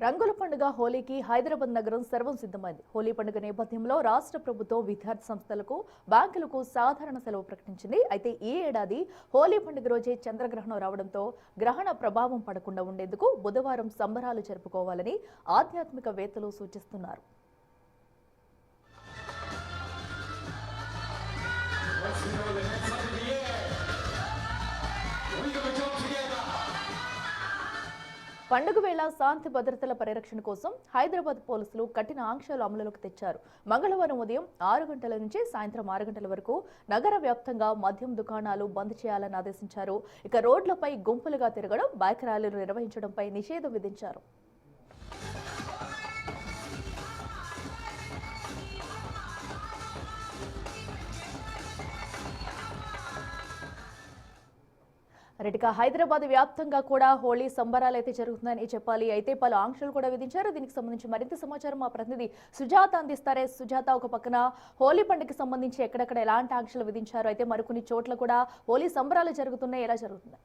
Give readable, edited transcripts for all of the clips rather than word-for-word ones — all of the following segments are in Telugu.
రంగుల పండుగ హోలీకి హైదరాబాద్ నగరం సర్వం సిద్ధమైంది. హోలీ పండుగ నేపథ్యంలో రాష్ట్ర ప్రభుత్వం విద్యార్థి సంస్థలకు, బ్యాంకులకు సాధారణ సెలవు ప్రకటించింది. అయితే ఈ ఏడాది హోలీ పండుగ రోజే చంద్రగ్రహణం రావడంతో గ్రహణ ప్రభావం పడకుండా ఉండేందుకు బుధవారం సంబరాలు జరుపుకోవాలని ఆధ్యాత్మికవేత్తలు సూచిస్తున్నారు. పండుగ వేళ శాంతి భద్రతల పరిరక్షణ కోసం హైదరాబాద్ పోలీసులు కఠిన ఆంక్షలు అమలులోకి తెచ్చారు. మంగళవారం ఉదయం 6 గంటల నుంచి సాయంత్రం 6 గంటల వరకు నగర వ్యాప్తంగా మద్యం దుకాణాలు బంద్ చేయాలని ఆదేశించారు. ఇక రోడ్లపై గుంపులుగా తిరగడం, బైక్ ర్యాలీలు నిర్వహించడంపై నిషేధం విధించారు. రెడ్డిగా హైదరాబాద్ వ్యాప్తంగా కూడా హోలీ సంబరాలు అయితే జరుగుతుందని చెప్పాలి. అయితే పలు ఆంక్షలు కూడా విధించారు. దీనికి సంబంధించి మరింత సమాచారం మా ప్రతినిధి సుజాత అందిస్తారే. సుజాత, ఒక పక్కన హోలీ పండుగకి సంబంధించి ఎక్కడెక్కడ ఎలాంటి ఆంక్షలు విధించారు, అయితే మరికొన్ని చోట్ల కూడా హోలీ సంబరాలు జరుగుతున్నాయి, ఎలా జరుగుతున్నాయి?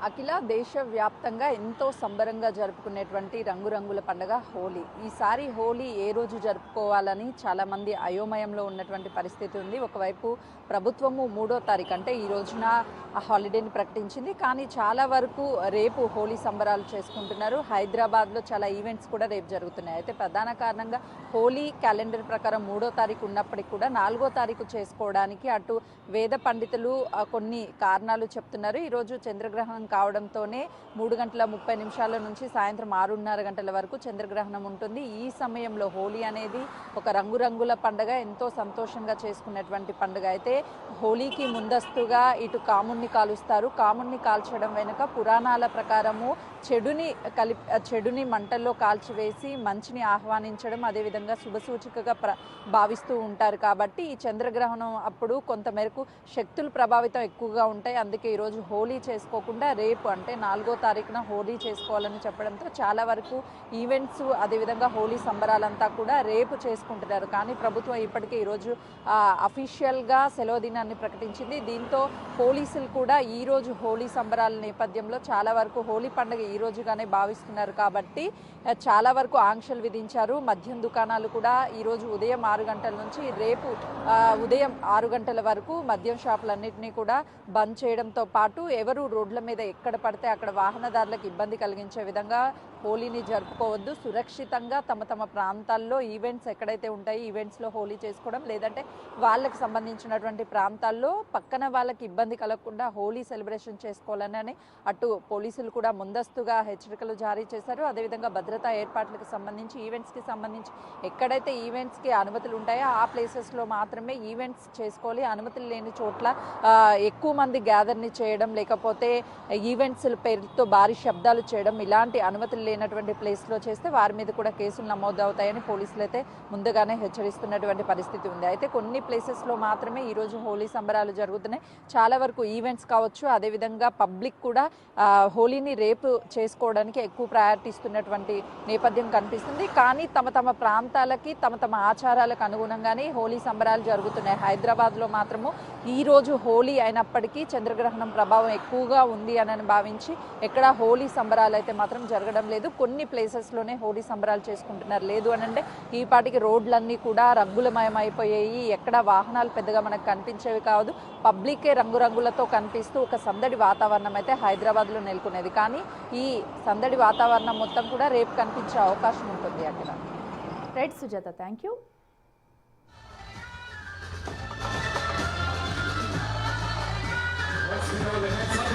అఖిల, దేశవ్యాప్తంగా ఎంతో సంబరంగా జరుపుకునేటువంటి రంగురంగుల పండుగ హోలీ. ఈసారి హోలీ ఏ రోజు జరుపుకోవాలని చాలామంది అయోమయంలో ఉన్నటువంటి పరిస్థితి ఉంది. ఒకవైపు ప్రభుత్వము 3వ తారీఖు అంటే ఈ రోజున ఆ హాలిడేని ప్రకటించింది. కానీ చాలా వరకు రేపు హోలీ సంబరాలు చేసుకుంటున్నారు. హైదరాబాద్లో చాలా ఈవెంట్స్ కూడా రేపు జరుగుతున్నాయి. అయితే ప్రధాన కారణంగా హోలీ క్యాలెండర్ ప్రకారం 3వ తారీఖు ఉన్నప్పటికీ కూడా 4వ తారీఖు చేసుకోవడానికి అటు వేద పండితులు కొన్ని కారణాలు చెప్తున్నారు. ఈరోజు చంద్రగ్రహణం కావడంతోనే 3:30 నుంచి సాయంత్రం 6:30 గంటల వరకు చంద్రగ్రహణం ఉంటుంది. ఈ సమయంలో హోలీ అనేది ఒక రంగురంగుల పండుగ, ఎంతో సంతోషంగా చేసుకునేటువంటి పండుగ. అయితే హోలీకి ముందస్తుగా ఇటు కాముణ్ణి కాలుస్తారు. కాముణ్ణి కాల్చడం వెనుక పురాణాల ప్రకారము చెడుని మంటల్లో కాల్చివేసి మంచిని ఆహ్వానించడం, అదేవిధంగా శుభసూచికగా భావిస్తూ ఉంటారు. కాబట్టి ఈ చంద్రగ్రహణం అప్పుడు కొంతమేరకు శక్తులు ప్రభావితం ఎక్కువగా ఉంటాయి. అందుకే ఈరోజు హోలీ చేసుకోకుండా రేపు అంటే 4వ తారీఖున హోలీ చేసుకోవాలని చెప్పడంతో చాలా వరకు ఈవెంట్స్, అదేవిధంగా హోలీ సంబరాలంతా కూడా రేపు చేసుకుంటున్నారు. కానీ ప్రభుత్వం ఇప్పటికే ఈరోజు అఫీషియల్గా సెలవు దినాన్ని ప్రకటించింది. దీంతో పోలీసులు కూడా ఈరోజు హోలీ సంబరాల నేపథ్యంలో చాలా వరకు హోలీ పండుగ ఈ రోజుగానే భావిస్తున్నారు. కాబట్టి చాలా వరకు ఆంక్షలు విధించారు. మద్యం దుకాణాలు కూడా ఈరోజు ఉదయం 6 గంటల నుంచి రేపు ఉదయం 6 గంటల వరకు మద్యం షాపులన్నింటినీ కూడా బంద్ చేయడంతో పాటు ఎవరు రోడ్ల మీద ఎక్కడ పడితే అక్కడ వాహనదారులకు ఇబ్బంది కలిగించే విధంగా హోలీని జరుపుకోవద్దు, సురక్షితంగా తమ తమ ప్రాంతాల్లో ఈవెంట్స్ ఎక్కడైతే ఉంటాయి ఈవెంట్స్లో హోలీ చేసుకోవడం, లేదంటే వాళ్ళకి సంబంధించినటువంటి ప్రాంతాల్లో పక్కన వాళ్ళకి ఇబ్బంది కలగకుండా హోలీ సెలబ్రేషన్ చేసుకోవాలని అటు పోలీసులు కూడా ముందస్తుగా హెచ్చరికలు జారీ చేశారు. అదేవిధంగా భద్రతా ఏర్పాట్లకు సంబంధించి ఈవెంట్స్కి సంబంధించి ఎక్కడైతే ఈవెంట్స్కి అనుమతులు ఉంటాయో ఆ ప్లేసెస్లో మాత్రమే ఈవెంట్స్ చేసుకోవాలి. అనుమతులు లేని చోట్ల ఎక్కువ మంది గ్యాదర్ని చేయడం, లేకపోతే ఈవెంట్స్ పేరుతో భారీ శబ్దాలు చేయడం, ఇలాంటి అనుమతులు లేనటువంటి ప్లేస్లో చేస్తే వారి మీద కూడా కేసులు నమోదవుతాయని పోలీసులు అయితే ముందుగానే హెచ్చరిస్తున్నటువంటి పరిస్థితి ఉంది. అయితే కొన్ని ప్లేసెస్లో మాత్రమే ఈరోజు హోలీ సంబరాలు జరుగుతున్నాయి. చాలా వరకు ఈవెంట్స్ కావచ్చు, అదేవిధంగా పబ్లిక్ కూడా హోలీని రేపు చేసుకోవడానికి ఎక్కువ ప్రయారిటీ ఇస్తున్నటువంటి నేపథ్యం కనిపిస్తుంది. కానీ తమ తమ ప్రాంతాలకి తమ తమ ఆచారాలకు అనుగుణంగానే హోలీ సంబరాలు జరుగుతున్నాయి. హైదరాబాద్లో మాత్రము ఈరోజు హోలీ అయినప్పటికీ చంద్రగ్రహణం ప్రభావం ఎక్కువగా ఉంది అని భావించి ఎక్కడ హోలీ సంబరాలు అయితే మాత్రం జరగడం లేదు. కొన్ని ప్లేసెస్లోనే హోలీ సంబరాలు చేసుకుంటున్నారు. లేదు అని అంటే ఈ పాటికి రోడ్లన్నీ కూడా రంగులమయం అయిపోయాయి. ఎక్కడ వాహనాలు పెద్దగా మనకు కనిపించేవి కాదు. పబ్లికే రంగురంగులతో కనిపిస్తూ ఒక సందడి వాతావరణం అయితే హైదరాబాద్లో నెలకొనేది. కానీ ఈ సందడి వాతావరణం మొత్తం కూడా రేపు కనిపించే అవకాశం ఉంటుంది. అక్కడ right Sujatha, thank you. Let's go to the next